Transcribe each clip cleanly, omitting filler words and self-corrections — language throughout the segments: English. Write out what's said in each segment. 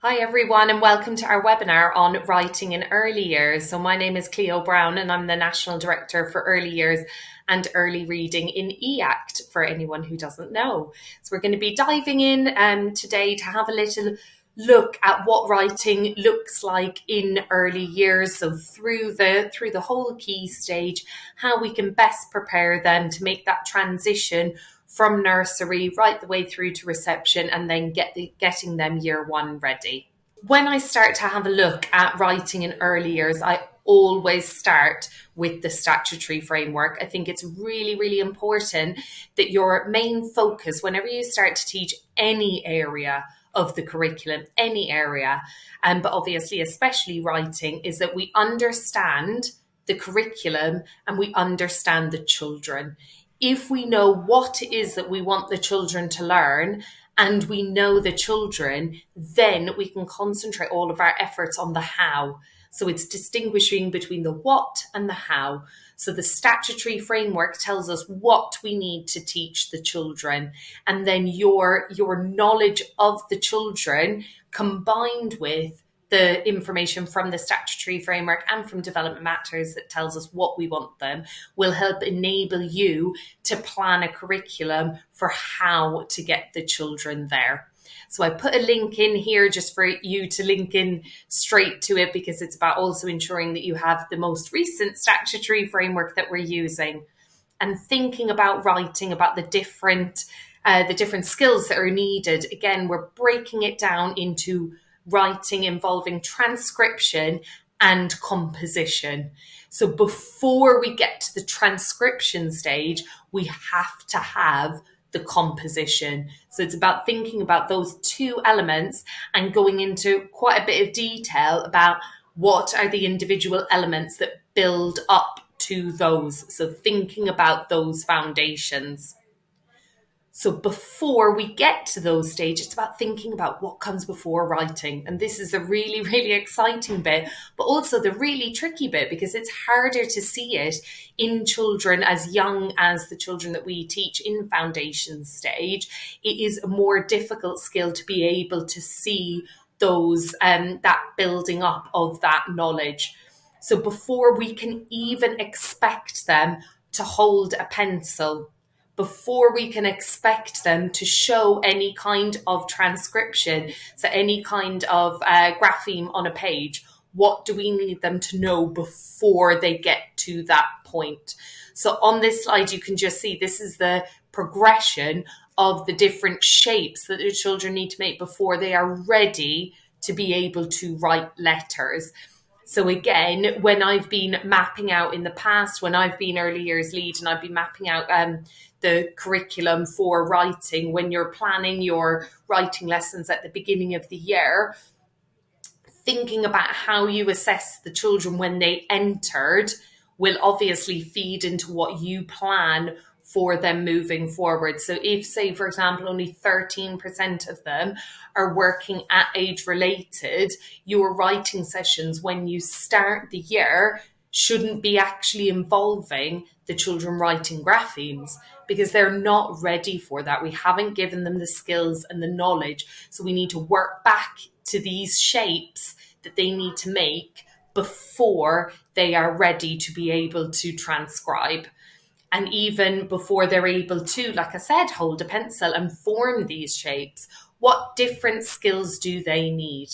Hi everyone and welcome to our webinar on writing in early years. So my name is Clio Brown and I'm the National Director for Early Years and Early Reading in EACT for anyone who doesn't know. So we're going to be diving in today to have a little look at what writing looks like in early years. So through the whole key stage, how we can best prepare them to make that transition from nursery right the way through to reception and then getting them year one ready. When I start to have a look at writing in early years, I always start with the statutory framework. I think it's really, really important that your main focus, whenever you start to teach any area of the curriculum, any area, but obviously especially writing, is that we understand the curriculum and we understand the children. If we know what it is that we want the children to learn and we know the children, then we can concentrate all of our efforts on the how. So it's distinguishing between the what and the how. So the statutory framework tells us what we need to teach the children. And then your knowledge of the children combined with the information from the statutory framework and from development matters that tells us what we want them will help enable you to plan a curriculum for how to get the children there. So I put a link in here just for you to link in straight to it because it's about also ensuring that you have the most recent statutory framework that we're using and thinking about writing about the different skills that are needed. Again, we're breaking it down into writing involving transcription and composition. So before we get to the transcription stage, we have to have the composition. So it's about thinking about those two elements and going into quite a bit of detail about what are the individual elements that build up to those. So thinking about those foundations. So before we get to those stages, it's about thinking about what comes before writing. And this is the really, really exciting bit, but also the really tricky bit because it's harder to see it in children as young as the children that we teach in foundation stage. It is a more difficult skill to be able to see those, that building up of that knowledge. So before we can even expect them to hold a pencil, before we can expect them to show any kind of transcription, so any kind of grapheme on a page, what do we need them to know before they get to that point? So on this slide, you can just see this is the progression of the different shapes that the children need to make before they are ready to be able to write letters. So again, when I've been mapping out in the past, when I've been early years lead and I've been mapping out the curriculum for writing, when you're planning your writing lessons at the beginning of the year, thinking about how you assess the children when they entered will obviously feed into what you plan for them moving forward. So if, say, for example, only 13% of them are working at age related, your writing sessions when you start the year shouldn't be actually involving the children writing graphemes because they're not ready for that. We haven't given them the skills and the knowledge. So we need to work back to these shapes that they need to make before they are ready to be able to transcribe. And even before they're able to, like I said, hold a pencil and form these shapes, what different skills do they need?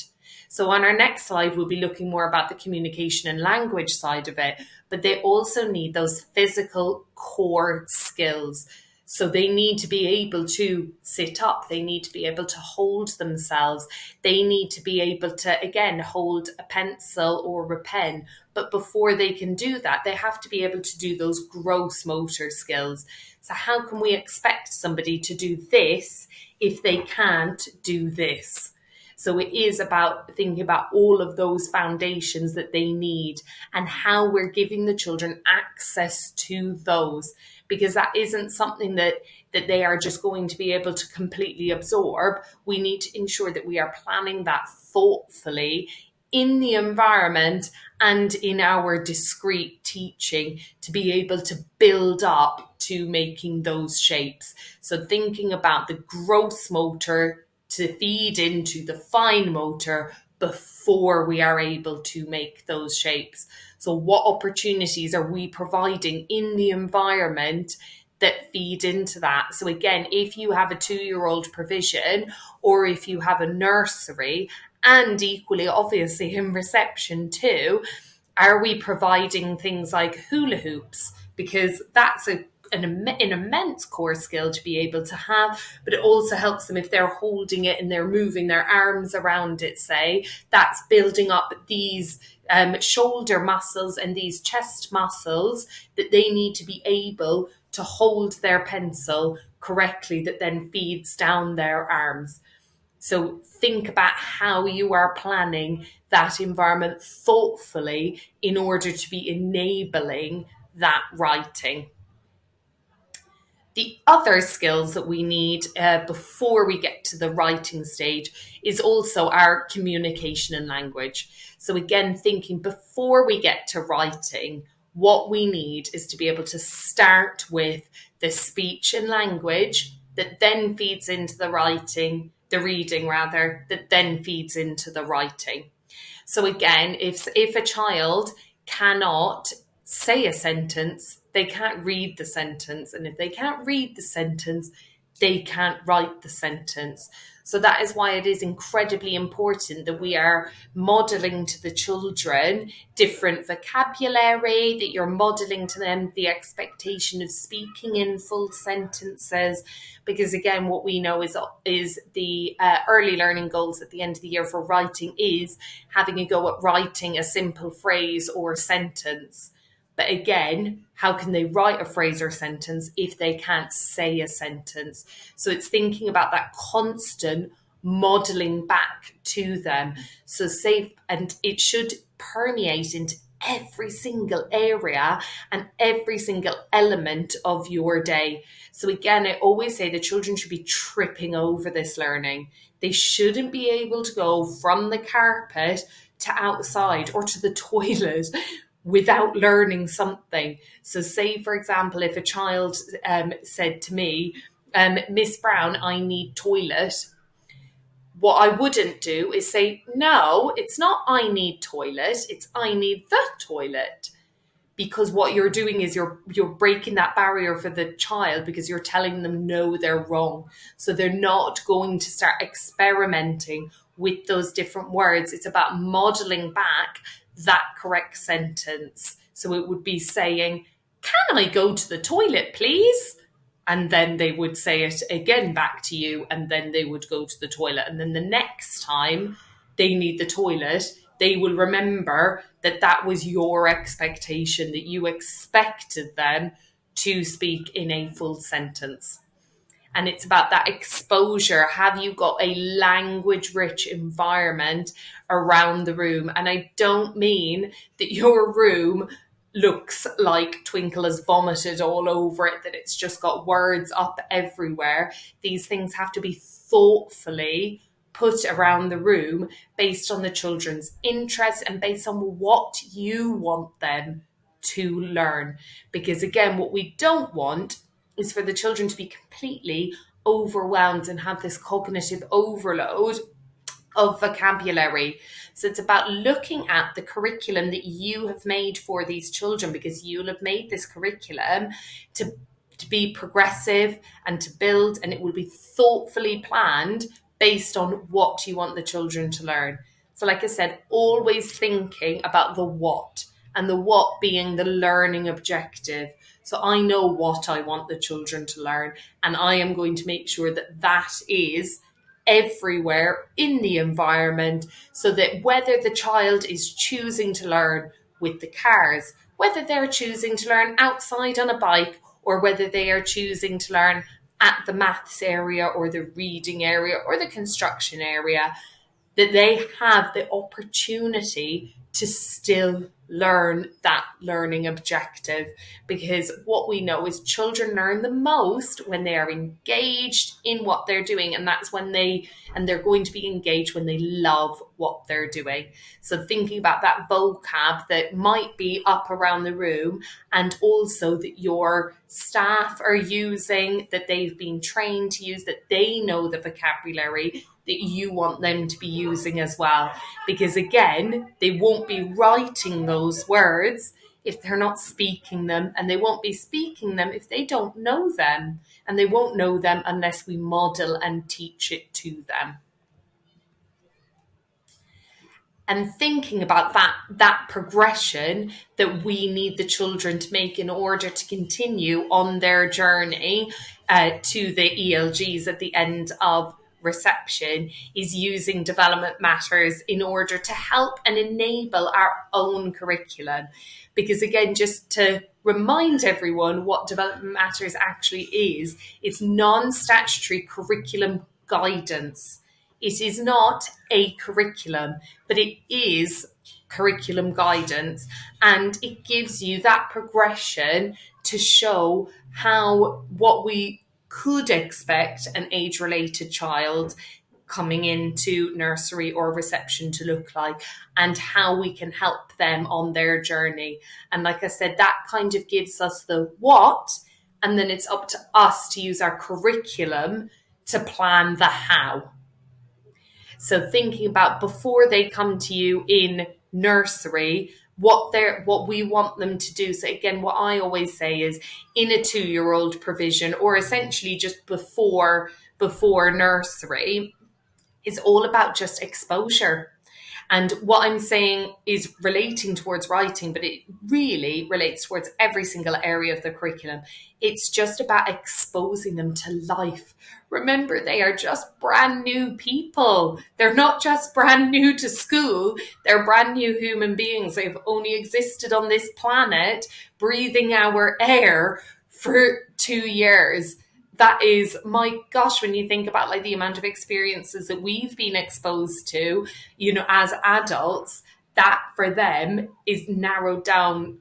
So on our next slide, we'll be looking more about the communication and language side of it, but they also need those physical core skills. So they need to be able to sit up. They need to be able to hold themselves. They need to be able to, again, hold a pencil or a pen. But before they can do that, they have to be able to do those gross motor skills. So how can we expect somebody to do this if they can't do this? So it is about thinking about all of those foundations that they need and how we're giving the children access to those, because that isn't something that they are just going to be able to completely absorb. We need to ensure that we are planning that thoughtfully in the environment and in our discrete teaching to be able to build up to making those shapes. So thinking about the gross motor to feed into the fine motor before we are able to make those shapes. So what opportunities are we providing in the environment that feed into that? So again, if you have a 2-year-old provision, or if you have a nursery, and equally obviously in reception too, are we providing things like hula hoops? Because that's an immense core skill to be able to have, but it also helps them if they're holding it and they're moving their arms around it, say, that's building up these shoulder muscles and these chest muscles that they need to be able to hold their pencil correctly, that then feeds down their arms. So think about how you are planning that environment thoughtfully in order to be enabling that writing. The other skills that we need before we get to the writing stage is also our communication and language. So again, thinking before we get to writing, what we need is to be able to start with the speech and language that then feeds into the writing, the reading rather, that then feeds into the writing. So again, if a child cannot say a sentence, they can't read the sentence. And if they can't read the sentence, they can't write the sentence. So that is why it is incredibly important that we are modeling to the children different vocabulary, that you're modeling to them the expectation of speaking in full sentences. Because again, what we know is the early learning goals at the end of the year for writing is having a go at writing a simple phrase or sentence. But again, how can they write a phrase or sentence if they can't say a sentence? So it's thinking about that constant modeling back to them. So say, and it should permeate into every single area and every single element of your day. So again, I always say the children should be tripping over this learning. They shouldn't be able to go from the carpet to outside or to the toilet without learning something. So say, for example, if a child said to me, Miss Brown, I need toilet. What I wouldn't do is say, no, it's not I need toilet, it's I need the toilet. Because what you're doing is you're breaking that barrier for the child, because you're telling them no, they're wrong. So they're not going to start experimenting with those different words. It's about modeling back that correct sentence. So it would be saying, can I go to the toilet, please? And then they would say it again back to you, and then they would go to the toilet. And then the next time they need the toilet, they will remember that that was your expectation, that you expected them to speak in a full sentence. And it's about that exposure. Have you got a language rich environment around the room? And I don't mean that your room looks like Twinkle has vomited all over it, that it's just got words up everywhere. These things have to be thoughtfully put around the room based on the children's interests and based on what you want them to learn. Because again, what we don't want is for the children to be completely overwhelmed and have this cognitive overload of vocabulary. So it's about looking at the curriculum that you have made for these children, because you'll have made this curriculum to be progressive and to build, and it will be thoughtfully planned based on what you want the children to learn. So like I said, always thinking about the what, and the what being the learning objective. So I know what I want the children to learn, and I am going to make sure that that is everywhere in the environment, so that whether the child is choosing to learn with the cars, whether they're choosing to learn outside on a bike, or whether they are choosing to learn at the maths area or the reading area or the construction area, that they have the opportunity to still learn that learning objective. Because what we know is children learn the most when they are engaged in what they're doing, and that's when they're going to be engaged when they love what they're doing. So thinking about that vocab that might be up around the room, and also that your staff are using, that they've been trained to use, that they know the vocabulary that you want them to be using as well. Because again, they won't be writing those words if they're not speaking them, and they won't be speaking them if they don't know them. And they won't know them unless we model and teach it to them. And thinking about that progression that we need the children to make in order to continue on their journey to the ELGs at the end of reception is using development matters in order to help and enable our own curriculum. Because again, just to remind everyone what development matters actually is, it's non-statutory curriculum guidance. It is not a curriculum, but it is curriculum guidance, and it gives you that progression to show what we could expect an age-related child coming into nursery or reception to look like, and how we can help them on their journey. And like I said, that kind of gives us the what, and then it's up to us to use our curriculum to plan the how. So thinking about before they come to you in nursery, what we want them to do. So again, what I always say is in a 2-year-old provision, or essentially just before nursery, is all about just exposure. And what I'm saying is relating towards writing, but it really relates towards every single area of the curriculum. It's just about exposing them to life. Remember, they are just brand new people. They're not just brand new to school. They're brand new human beings. They've only existed on this planet, breathing our air for 2 years. That is, my gosh, when you think about like the amount of experiences that we've been exposed to, as adults, that for them is narrowed down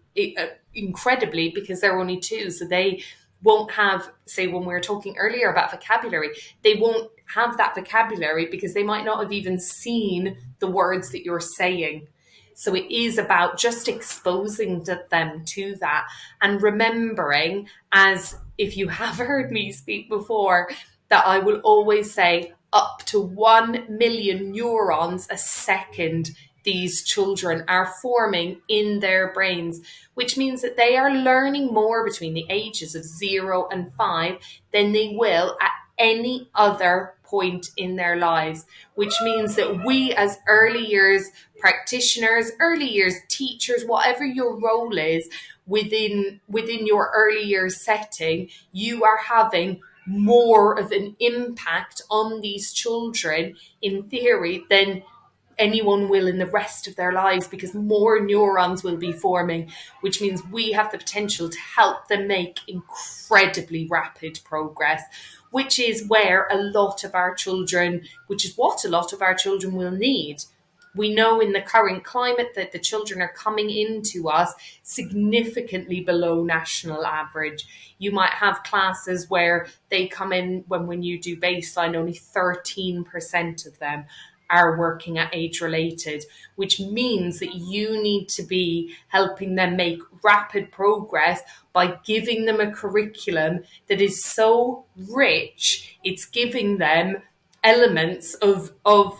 incredibly, because they're only 2. So they won't have, say, when we were talking earlier about vocabulary, they won't have that vocabulary because they might not have even seen the words that you're saying. So it is about just exposing them to that, and remembering, as if you have heard me speak before, that I will always say up to 1 million neurons a second these children are forming in their brains, which means that they are learning more between the ages of 0 and 5 than they will at any other point in their lives, which means that we as early years practitioners, early years teachers, whatever your role is within your early years setting, you are having more of an impact on these children in theory than anyone will in the rest of their lives, because more neurons will be forming, which means we have the potential to help them make incredibly rapid progress, which is what a lot of our children will need. We know in the current climate that the children are coming into us significantly below national average. You might have classes where they come in when you do baseline, only 13% of them are working at age related, which means that you need to be helping them make rapid progress by giving them a curriculum that is so rich, it's giving them elements of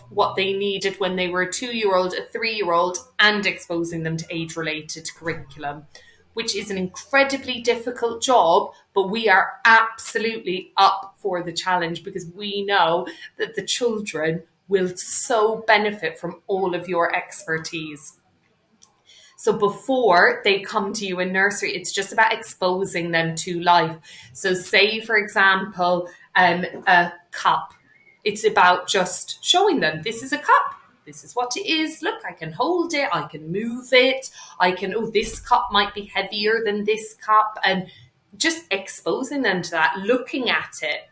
what they needed when they were a 2-year-old, a 3-year-old, and exposing them to age-related curriculum, which is an incredibly difficult job, but we are absolutely up for the challenge, because we know that the children will so benefit from all of your expertise. So before they come to you in nursery, it's just about exposing them to life. So say, for example, a cup. It's about just showing them, this is a cup. This is what it is. Look, I can hold it. I can move it. This cup might be heavier than this cup. And just exposing them to that, looking at it.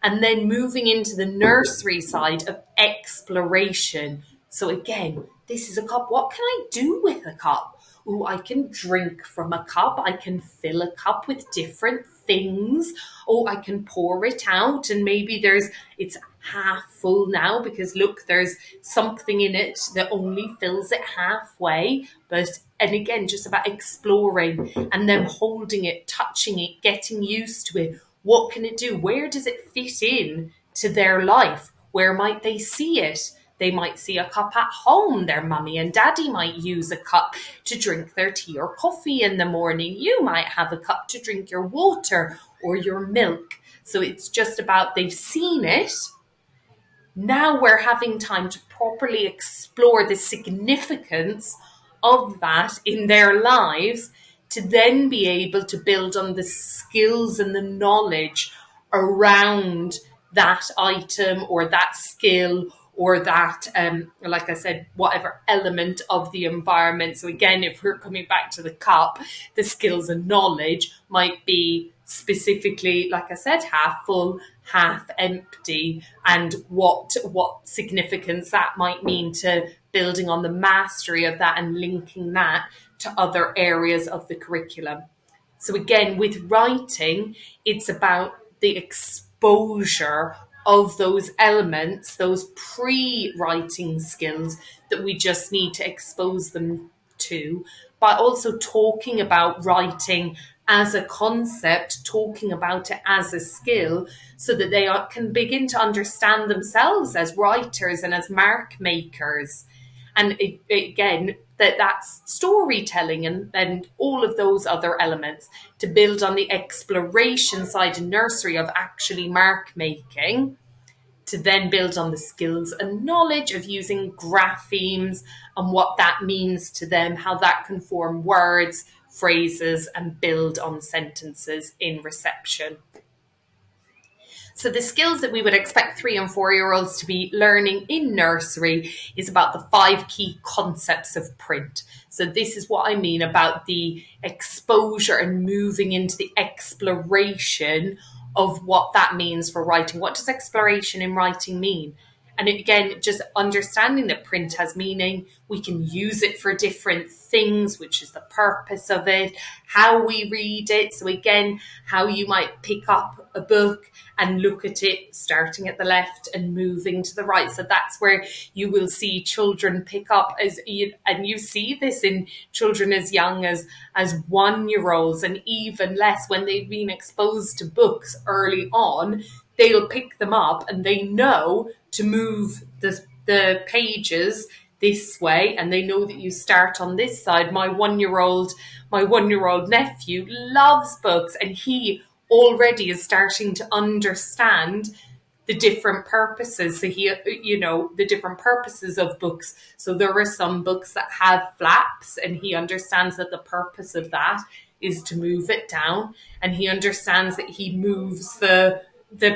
And then moving into the nursery side of exploration. So again, this is a cup. What can I do with a cup? Oh, I can drink from a cup. I can fill a cup with different things. Oh, I can pour it out, and maybe it's half full now because look, there's something in it that only fills it halfway. And again, just about exploring and them holding it, touching it, getting used to it. What can it do? Where does it fit in to their life? Where might they see it? They might see a cup at home. Their mummy and daddy might use a cup to drink their tea or coffee in the morning. You might have a cup to drink your water or your milk. So it's just about they've seen it. Now we're having time to properly explore the significance of that in their lives to then be able to build on the skills and the knowledge around that item or that skill or that, like I said, whatever element of the environment. So again, if we're coming back to the cup, the skills and knowledge might be specifically, like I said, half full, half empty, and what significance that might mean to building on the mastery of that and linking that to other areas of the curriculum. So again, with writing, it's about the exposure of those elements, those pre-writing skills that we just need to expose them to, but also talking about writing as a concept, talking about it as a skill, so that they can begin to understand themselves as writers and as mark makers. And again, that's storytelling and all of those other elements to build on the exploration side in nursery of actually mark making, to then build on the skills and knowledge of using graphemes and what that means to them, how that can form words, phrases, and build on sentences in reception. So the skills that we would expect 3 and 4-year-olds to be learning in nursery is about the 5 key concepts of print. So this is what I mean about the exposure and moving into the exploration of what that means for writing. What does exploration in writing mean? And again, just understanding that print has meaning, we can use it for different things, which is the purpose of it, how we read it. So again, how you might pick up a book and look at it starting at the left and moving to the right. So that's where you will see children pick up and you see this in children as young as 1-year-olds, and even less when they've been exposed to books early on. They'll pick them up and they know to move the pages this way, and they know that you start on this side. My 1-year-old nephew loves books, and he already is starting to understand the different purposes. So the different purposes of books. So there are some books that have flaps, and he understands that the purpose of that is to move it down, and he understands that he moves the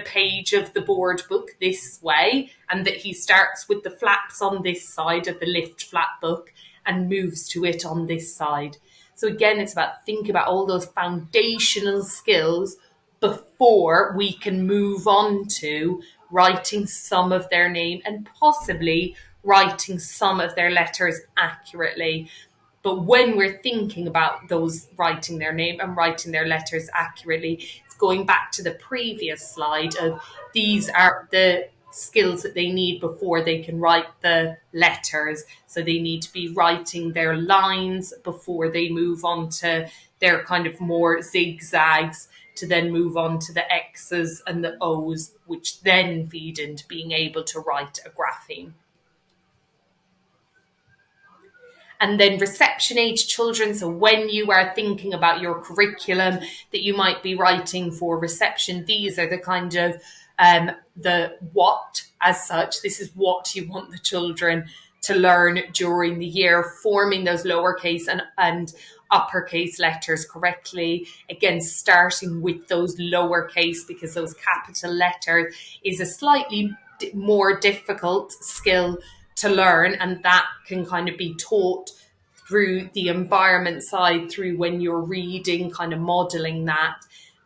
page of the board book this way, and that he starts with the flaps on this side of the lift flap book and moves to it on this side. So again, it's about thinking about all those foundational skills before we can move on to writing some of their name and possibly writing some of their letters accurately. But when we're thinking about those writing their name and writing their letters accurately, it's going back to the previous slide of these are the skills that they need before they can write the letters. So they need to be writing their lines before they move on to their kind of more zigzags, to then move on to the X's and the O's, which then feed into being able to write a grapheme. And then reception age children. So when you are thinking about your curriculum that you might be writing for reception, these are the kind of the what as such. This is what you want the children to learn during the year, forming those lowercase and uppercase letters correctly. Again, starting with those lowercase, because those capital letters is a slightly more difficult skill to learn, and that can kind of be taught through the environment side, through when you're reading, kind of modeling that,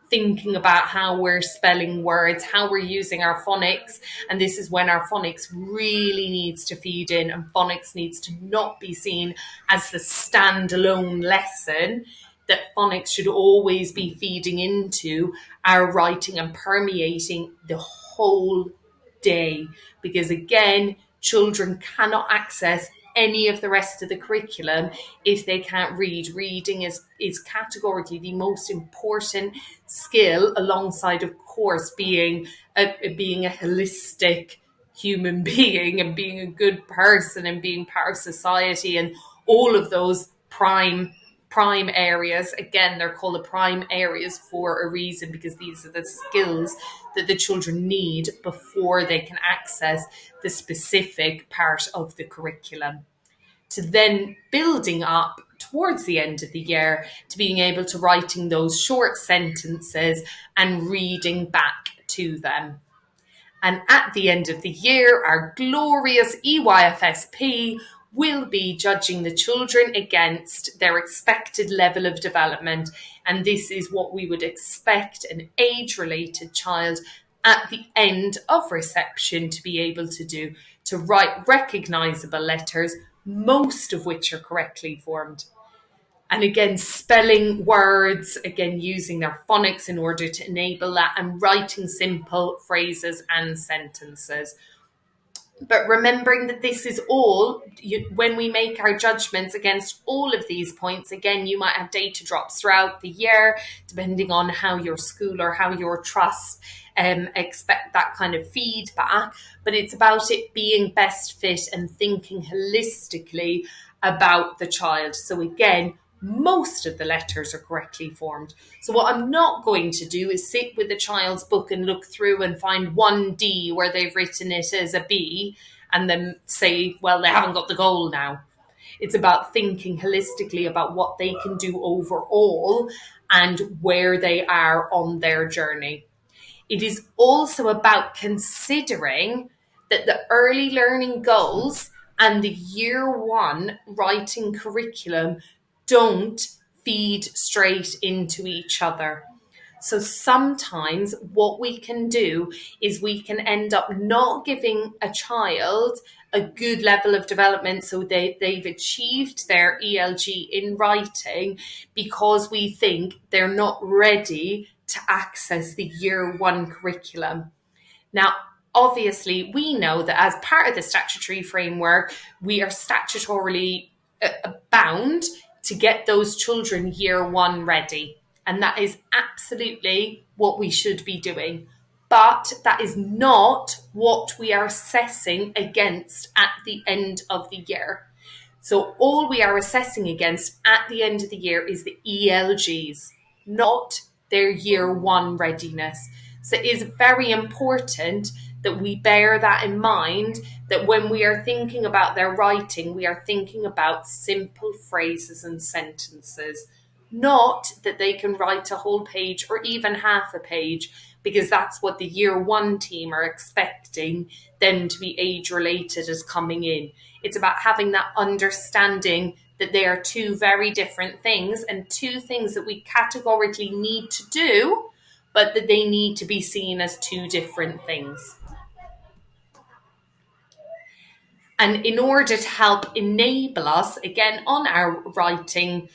thinking about how we're spelling words, how we're using our phonics. And this is when our phonics really needs to feed in, and phonics needs to not be seen as the standalone lesson, that phonics should always be feeding into our writing and permeating the whole day. Because again, children cannot access any of the rest of the curriculum if they can't read. Reading is categorically the most important skill, alongside, of course, being a holistic human being and being a good person and being part of society and all of those prime areas. Again, they're called the prime areas for a reason, because these are the skills that the children need before they can access the specific part of the curriculum, to then building up towards the end of the year to being able to writing those short sentences and reading back to them. And at the end of the year, our glorious EYFSP will be judging the children against their expected level of development. And this is what we would expect an age related child at the end of reception to be able to do, to write recognizable letters, most of which are correctly formed. And again, spelling words, again, using their phonics in order to enable that, and writing simple phrases and sentences. But remembering that this is all, when we make our judgments against all of these points, again, you might have data drops throughout the year, depending on how your school or how your trust expect that kind of feedback. But it's about it being best fit and thinking holistically about the child. So again, most of the letters are correctly formed. So what I'm not going to do is sit with the child's book and look through and find one D where they've written it as a B and then say, well, they haven't got the goal now. It's about thinking holistically about what they can do overall and where they are on their journey. It is also about considering that the early learning goals and the year one writing curriculum don't feed straight into each other. So sometimes what we can do is we can end up not giving a child a good level of development so they've achieved their ELG in writing, because we think they're not ready to access the year one curriculum. Now, obviously, we know that as part of the statutory framework, we are statutorily bound to get those children year one ready. And that is absolutely what we should be doing. But that is not what we are assessing against at the end of the year. So all we are assessing against at the end of the year is the ELGs, not their year one readiness. So it is very important that we bear that in mind, that when we are thinking about their writing, we are thinking about simple phrases and sentences, not that they can write a whole page or even half a page, because that's what the year one team are expecting them to be age related as coming in. It's about having that understanding that they are two very different things, and two things that we categorically need to do, but that they need to be seen as two different things. And in order to help enable us again on our writing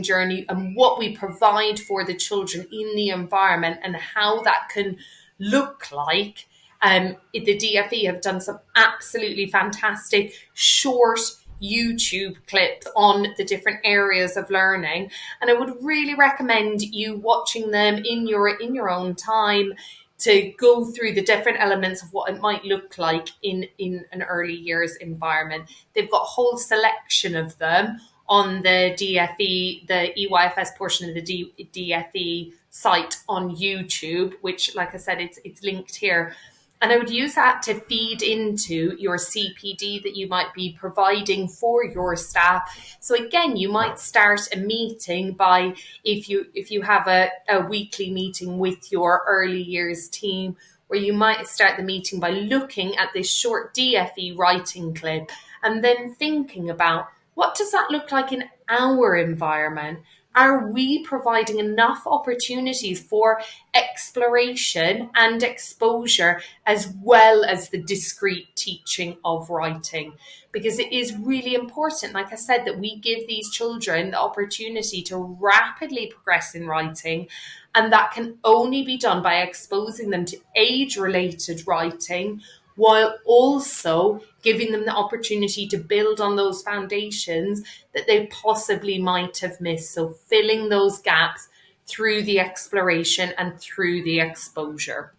journey and what we provide for the children in the environment and how that can look like, the DFE have done some absolutely fantastic short YouTube clips on the different areas of learning, and I would really recommend you watching them in your own time, to go through the different elements of what it might look like in an early years environment. They've got a whole selection of them on the DFE, the EYFS portion of the DFE site on YouTube, which, like I said, it's linked here. And I would use that to feed into your CPD that you might be providing for your staff. So again, you might start a meeting by, if you have a weekly meeting with your early years team, where you might start the meeting by looking at this short DFE writing clip and then thinking about, what does that look like in our environment? Are we providing enough opportunities for exploration and exposure, as well as the discrete teaching of writing? Because it is really important, like I said, that we give these children the opportunity to rapidly progress in writing. And that can only be done by exposing them to age-related writing, while also giving them the opportunity to build on those foundations that they possibly might have missed. So filling those gaps through the exploration and through the exposure.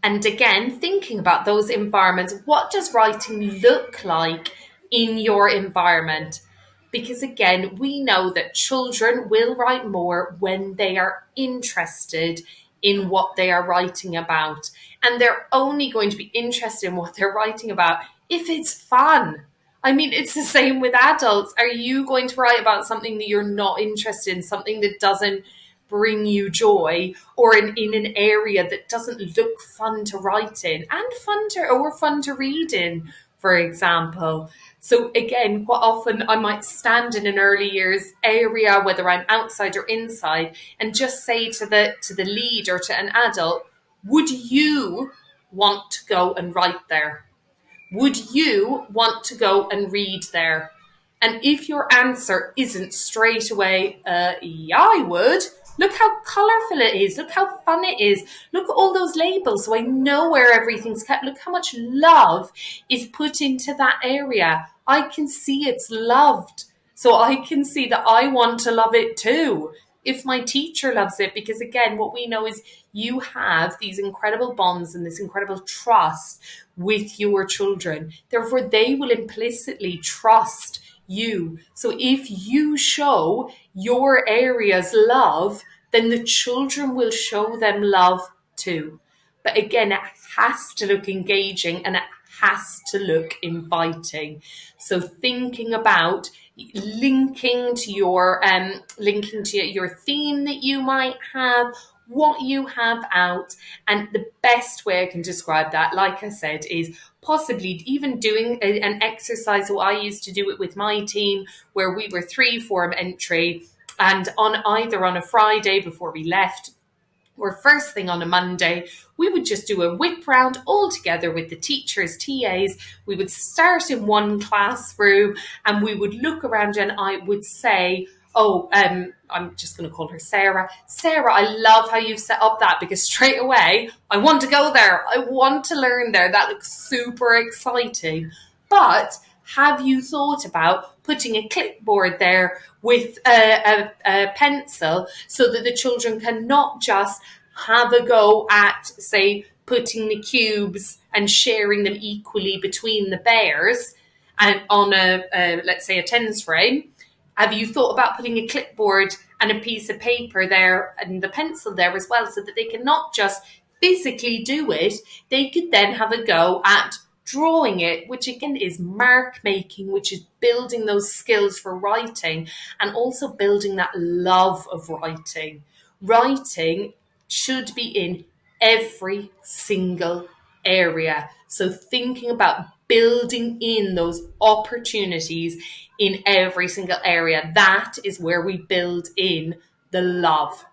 And again, thinking about those environments, what does writing look like in your environment? Because again, we know that children will write more when they are interested in what they are writing about. And they're only going to be interested in what they're writing about if it's fun. I mean, it's the same with adults. Are you going to write about something that you're not interested in, something that doesn't bring you joy, or in an area that doesn't look fun to write in and fun to read in, for example? So again, quite often I might stand in an early years area, whether I'm outside or inside, and just say to the lead or to an adult, would you want to go and write there? Would you want to go and read there? And if your answer isn't straight away, yeah, I would. Look how colourful it is. Look how fun it is. Look at all those labels so I know where everything's kept. Look how much love is put into that area. I can see it's loved. So I can see that I want to love it too. If my teacher loves it, because again, what we know is you have these incredible bonds and this incredible trust with your children. Therefore, they will implicitly trust you. So if you show your areas love, then the children will show them love too. But again, it has to look engaging and it has to look inviting. So thinking about linking to your theme that you might have, what you have out. And the best way I can describe that, like I said, is possibly even doing an exercise. So I used to do it with my team where we were 3 form entry, and on a Friday before we left, or first thing on a Monday, we would just do a whip round all together with the teachers, TAs. We would start in one classroom and we would look around and I would say, I'm just going to call her Sarah. Sarah, I love how you've set up that, because straight away, I want to go there. I want to learn there. That looks super exciting. But have you thought about putting a clipboard there with a pencil so that the children can not just have a go at, say, putting the cubes and sharing them equally between the bears and on let's say a tens frame? Have you thought about putting a clipboard and a piece of paper there and the pencil there as well, so that they can not just physically do it, they could then have a go at drawing it, which again is mark making, which is building those skills for writing and also building that love of writing. Writing should be in every single area. So thinking about building in those opportunities in every single area, that is where we build in the love.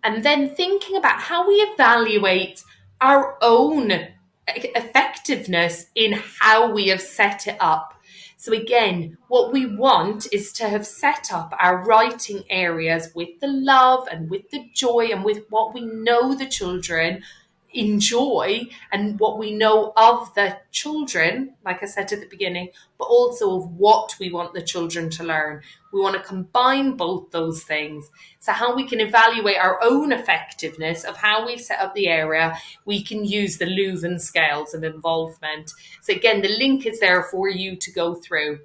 And then thinking about how we evaluate our own effectiveness in how we have set it up. So again, what we want is to have set up our writing areas with the love and with the joy and with what we know the children enjoy and what we know of the children, like I said at the beginning, but also of what we want the children to learn. We want to combine both those things. So how we can evaluate our own effectiveness of how we've set up the area, we can use the Leuven scales of involvement. So again, the link is there for you to go through.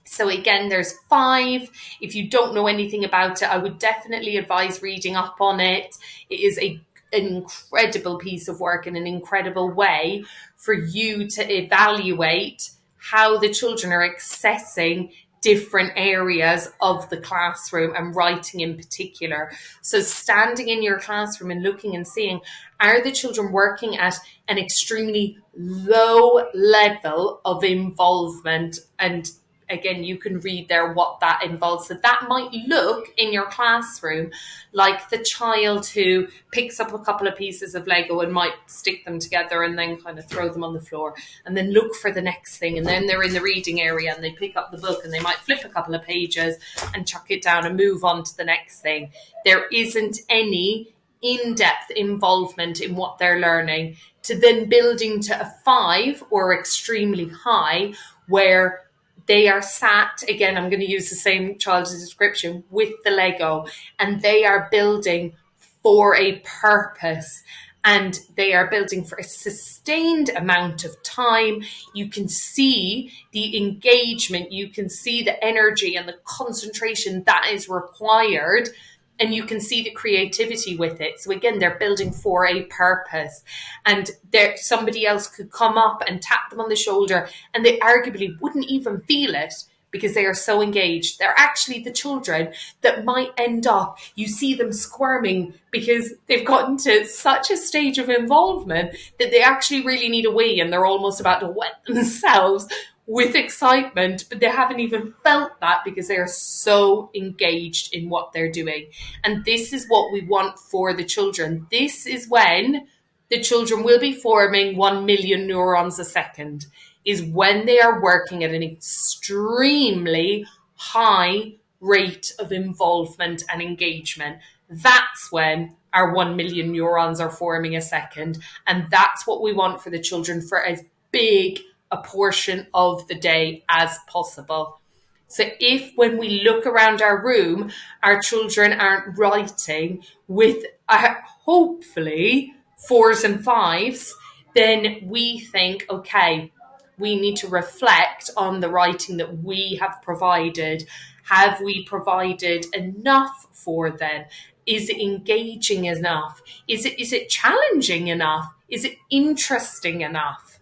So again, there's 5. If you don't know anything about it, I would definitely advise reading up on it. It is an incredible piece of work and an incredible way for you to evaluate how the children are accessing different areas of the classroom and writing in particular. So standing in your classroom and looking and seeing, are the children working at an extremely low level of involvement? And again, you can read there what that involves. So that might look in your classroom like the child who picks up a couple of pieces of Lego and might stick them together and then kind of throw them on the floor and then look for the next thing. And then they're in the reading area and they pick up the book and they might flip a couple of pages and chuck it down and move on to the next thing. There isn't any in-depth involvement in what they're learning, to then building to a 5 or extremely high where they are sat, again, I'm going to use the same child's description, with the Lego, and they are building for a purpose. and they are building for a sustained amount of time. You can see the engagement, you can see the energy and the concentration that is required, and you can see the creativity with it. So again, they're building for a purpose, and there somebody else could come up and tap them on the shoulder and they arguably wouldn't even feel it because they are so engaged. They're actually the children that might end up, you see them squirming because they've gotten to such a stage of involvement that they actually really need a wee and they're almost about to wet themselves with excitement, but they haven't even felt that because they are so engaged in what they're doing. And this is what we want for the children. This is when the children will be forming 1 million neurons a second, is when they are working at an extremely high rate of involvement and engagement. That's when our 1 million neurons are forming a second. And that's what we want for the children for as big a portion of the day as possible. So if when we look around our room, our children aren't writing with hopefully fours and fives, then we think, okay, we need to reflect on the writing that we have provided. Have we provided enough for them? Is it engaging enough? Is it challenging enough? Is it interesting enough?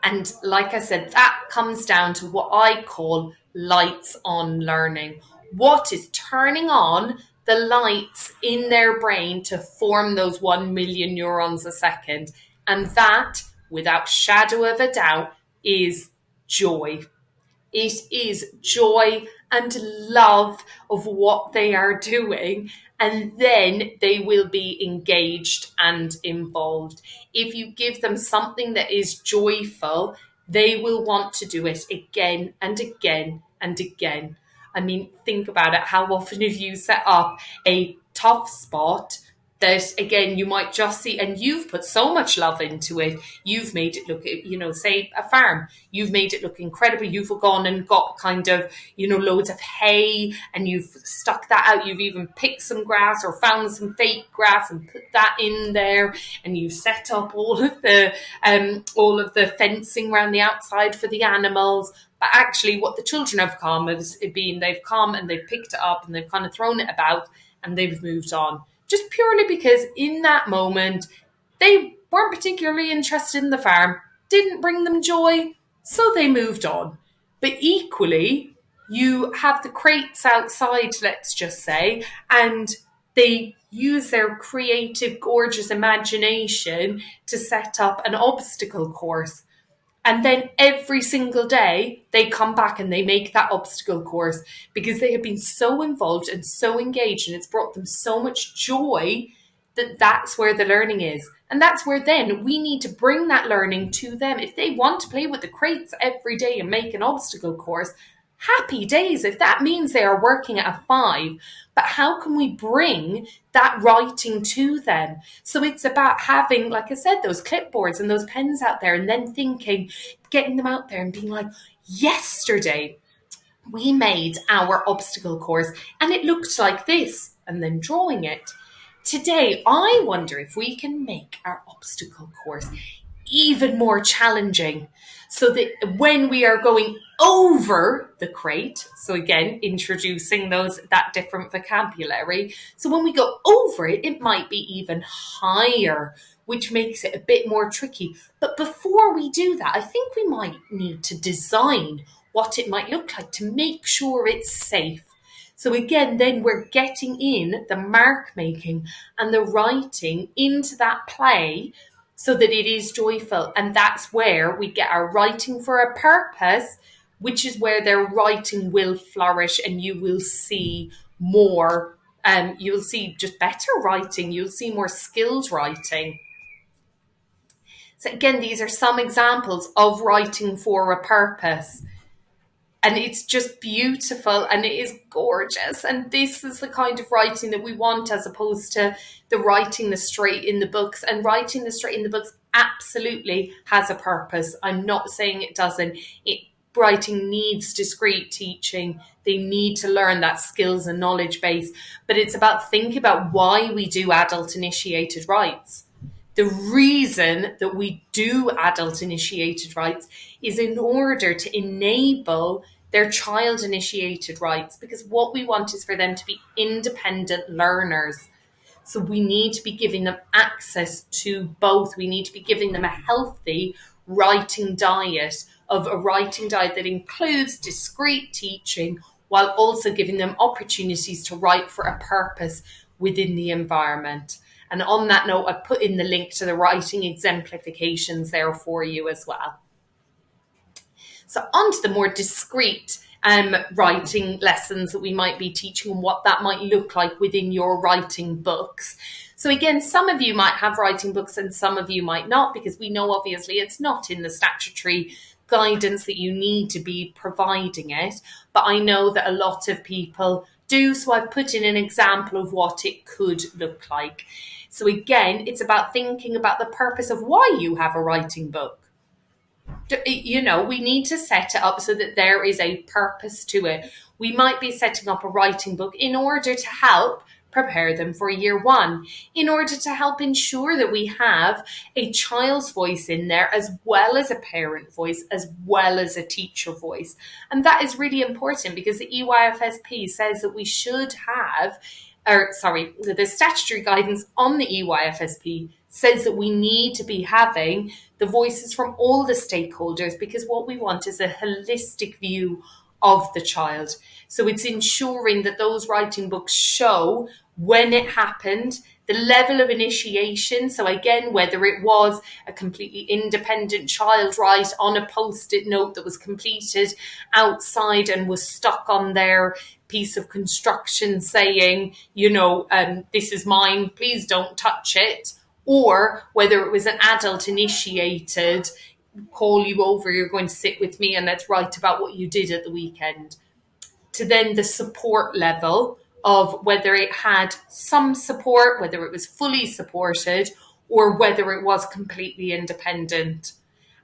And like I said, that comes down to what I call lights on learning. What is turning on the lights in their brain to form those 1 million neurons a second? And that, without shadow of a doubt, is joy. It is joy and love of what they are doing, and then they will be engaged and involved. If you give them something that is joyful, they will want to do it again and again and again. I mean, think about it. How often have you set up a tough spot that, again, you might just see, and you've put so much love into it. You've made it look, say a farm, you've made it look incredible. You've gone and got kind of, loads of hay and you've stuck that out. You've even picked some grass or found some fake grass and put that in there. And you set up all of the fencing around the outside for the animals. But actually what the children have come has been, they've come and they've picked it up and they've kind of thrown it about and they've moved on. Just purely because in that moment, they weren't particularly interested in the farm, didn't bring them joy, so they moved on. But equally, you have the crates outside, let's just say, and they use their creative, gorgeous imagination to set up an obstacle course. And then every single day they come back and they make that obstacle course because they have been so involved and so engaged, and it's brought them so much joy that that's where the learning is. And that's where then we need to bring that learning to them. If they want to play with the crates every day and make an obstacle course, happy days if that means they are working at a 5. But how can we bring that writing to them? So it's about having, like I said, those clipboards and those pens out there, and then thinking, getting them out there and being like, yesterday we made our obstacle course and it looked like this, and then drawing it. Today, I wonder if we can make our obstacle course even more challenging, so that when we are going over the crate, so again, introducing that different vocabulary. So when we go over it, it might be even higher, which makes it a bit more tricky. But before we do that, I think we might need to design what it might look like to make sure it's safe. So again, then we're getting in the mark making and the writing into that play so that it is joyful. And that's where we get our writing for a purpose, which is where their writing will flourish, and you will see more, you'll see just better writing, you'll see more skilled writing. So again, these are some examples of writing for a purpose. And it's just beautiful and it is gorgeous. And this is the kind of writing that we want, as opposed to the writing the straight in the books. And writing the straight in the books absolutely has a purpose. I'm not saying it doesn't. It writing needs discrete teaching. They need to learn that skills and knowledge base. But it's about thinking about why we do adult initiated rights. The reason that we do adult initiated rights is in order to enable their child initiated rights, because what we want is for them to be independent learners. So we need to be giving them access to both. We need to be giving them a healthy writing diet, of a writing diet that includes discrete teaching while also giving them opportunities to write for a purpose within the environment. And on that note, I put in the link to the writing exemplifications there for you as well. So on to the more discrete writing lessons that we might be teaching and what that might look like within your writing books. So again, some of you might have writing books and some of you might not, because we know obviously it's not in the statutory guidance that you need to be providing it. But I know that a lot of people do, so I've put in an example of what it could look like. So again, it's about thinking about the purpose of why you have a writing book. We need to set it up so that there is a purpose to it. We might be setting up a writing book in order to help prepare them for year one, in order to help ensure that we have a child's voice in there, as well as a parent voice, as well as a teacher voice. And that is really important, because the EYFSP says that we should have, the statutory guidance on the EYFSP says that we need to be having the voices from all the stakeholders, because what we want is a holistic view of the child. So it's ensuring that those writing books show when it happened, the level of initiation. So again, whether it was a completely independent child write on a post-it note that was completed outside and was stuck on their piece of construction saying, this is mine, please don't touch it, or whether it was an adult initiated, call you over, you're going to sit with me and let's write about what you did at the weekend, to then the support level of whether it had some support, whether it was fully supported, or whether it was completely independent.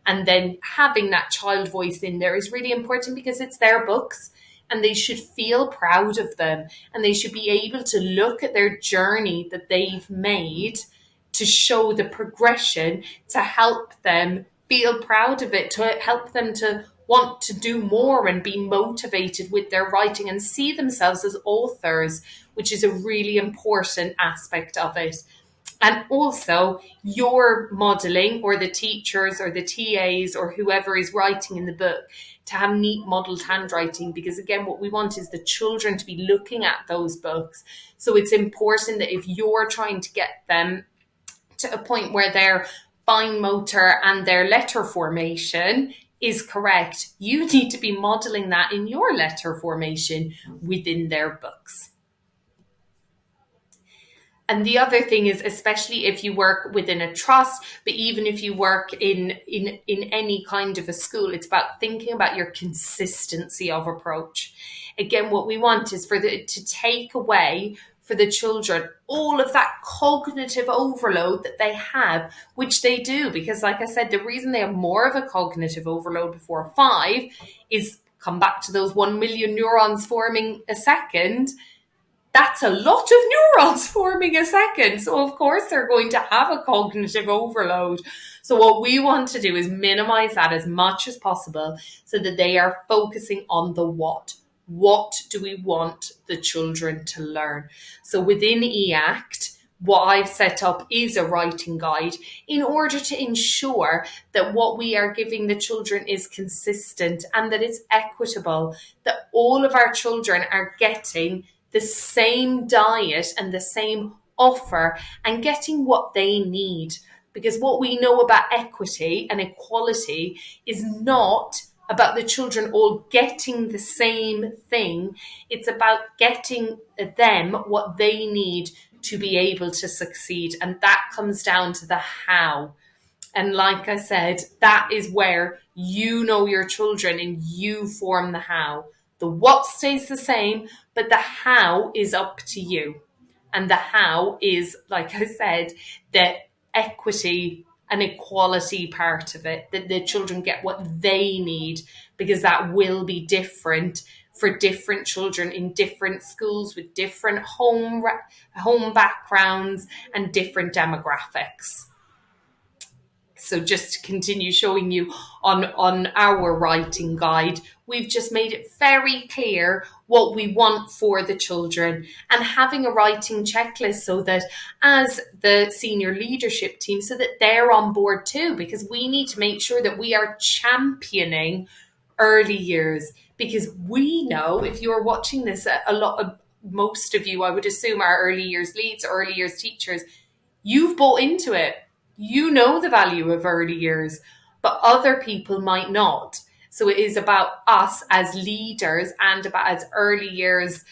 And then having that child voice in there is really important, because it's their books and they should feel proud of them, and they should be able to look at their journey that they've made to show the progression, to help them feel proud of it, to help them to want to do more and be motivated with their writing and see themselves as authors, which is a really important aspect of it. And also your modelling, or the teachers or the TAs or whoever is writing in the book, to have neat modelled handwriting, because again, what we want is the children to be looking at those books. So it's important that if you're trying to get them to a point where their fine motor and their letter formation is correct, you need to be modeling that in your letter formation within their books. And the other thing is, especially if you work within a trust, but even if you work in any kind of a school, it's about thinking about your consistency of approach. Again, what we want is to take away for the children all of that cognitive overload that they have, which they do, because like I said, the reason they have more of a cognitive overload before 5 is, come back to those 1 million neurons forming a second. That's a lot of neurons forming a second. So of course they're going to have a cognitive overload. So what we want to do is minimize that as much as possible, so that they are focusing on the what. What do we want the children to learn? So within EACT, what I've set up is a writing guide in order to ensure that what we are giving the children is consistent and that it's equitable, that all of our children are getting the same diet and the same offer and getting what they need. Because what we know about equity and equality is not about the children all getting the same thing. It's about getting them what they need to be able to succeed. And that comes down to the how. And like I said, that is where you know your children and you form the how. The what stays the same, but the how is up to you. And the how is, like I said, the equity an equality part of it, that the children get what they need, because that will be different for different children in different schools with different home backgrounds and different demographics. So just to continue showing you on our writing guide, we've just made it very clear what we want for the children, and having a writing checklist so that as the senior leadership team, so that they're on board too, because we need to make sure that we are championing early years, because we know, if you're watching this, a lot of most of you, I would assume, are early years leads, early years teachers. You've bought into it. You know the value of early years, but other people might not. So it is about us as leaders and about as early years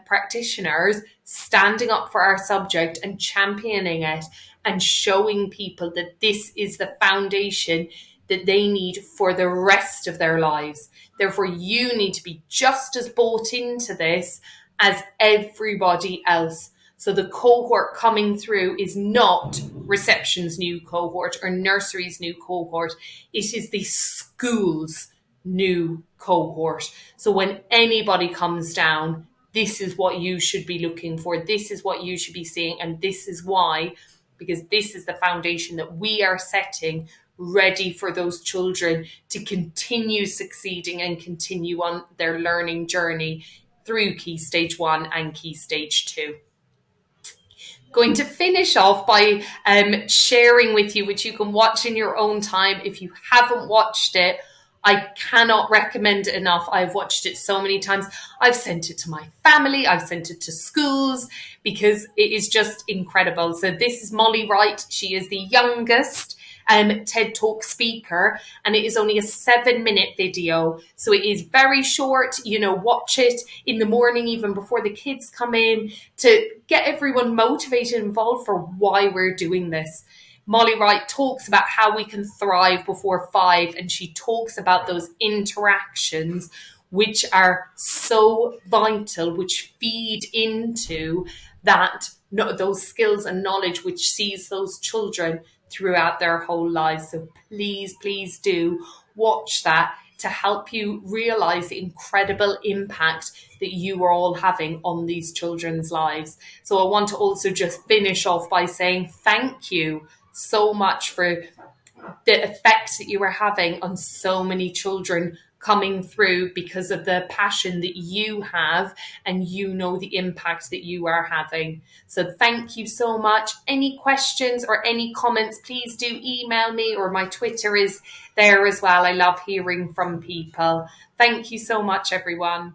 practitioners standing up for our subject and championing it and showing people that this is the foundation that they need for the rest of their lives. Therefore, you need to be just as bought into this as everybody else. So the cohort coming through is not reception's new cohort or nursery's new cohort. It is the school's new cohort. So when anybody comes down, this is what you should be looking for. This is what you should be seeing. And this is why, because this is the foundation that we are setting ready for those children to continue succeeding and continue on their learning journey through Key Stage 1 and Key Stage 2. Going to finish off by sharing with you, which you can watch in your own time. If you haven't watched it, I cannot recommend it enough. I've watched it so many times. I've sent it to my family. I've sent it to schools because it is just incredible. So this is Molly Wright. She is the youngest TED Talk speaker, and it is only a 7-minute video. So it is very short. Watch it in the morning, even before the kids come in, to get everyone motivated and involved for why we're doing this. Molly Wright talks about how we can thrive before 5, and she talks about those interactions which are so vital, which feed into those skills and knowledge which sees those children throughout their whole lives. So please do watch that to help you realize the incredible impact that you are all having on these children's lives. So I want to also just finish off by saying thank you so much for the effect that you are having on so many children coming through because of the passion that you have, and the impact that you are having. So thank you so much. Any questions or any comments, please do email me, or my Twitter is there as well. I love hearing from people. Thank you so much, everyone.